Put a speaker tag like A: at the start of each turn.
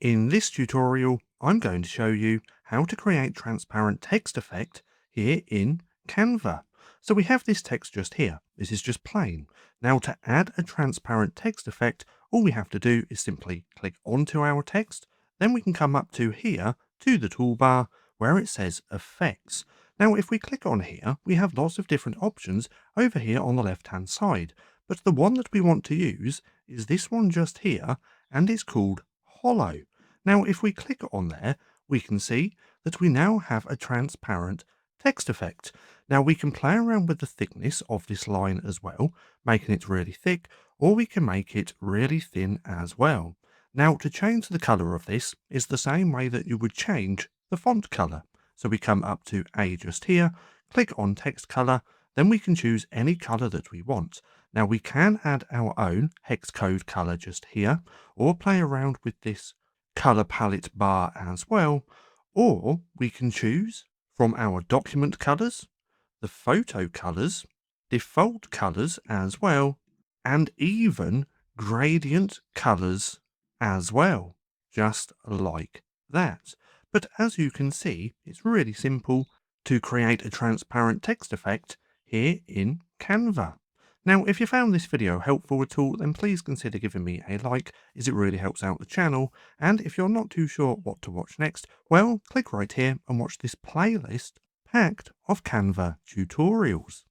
A: In this tutorial, I'm going to show you how to create transparent text effect here in Canva. So we have this text just here. This is just plain. Now to add a transparent text effect, all we have to do is simply click onto our text. Then we can come up to here to the toolbar where it says effects. Now if we click on here, we have lots of different options over here on the left hand side. But the one that we want to use is this one just here, and it's called hollow. Now, if we click on there, we can see that we now have a transparent text effect. Now, we can play around with the thickness of this line as well, making it really thick, or we can make it really thin as well. Now, to change the color of this is the same way that you would change the font color. So we come up to A just here, click on text color, then we can choose any color that we want. Now, we can add our own hex code color just here, or play around with this color palette bar as well, or we can choose from our document colors, the photo colors, default colors as well, and even gradient colors as well, just like that. But as you can see, it's really simple to create a transparent text effect here in Canva. Now, if you found this video helpful at all, then please consider giving me a like, as it really helps out the channel. And if you're not too sure what to watch next, well, click right here and watch this playlist packed of Canva tutorials.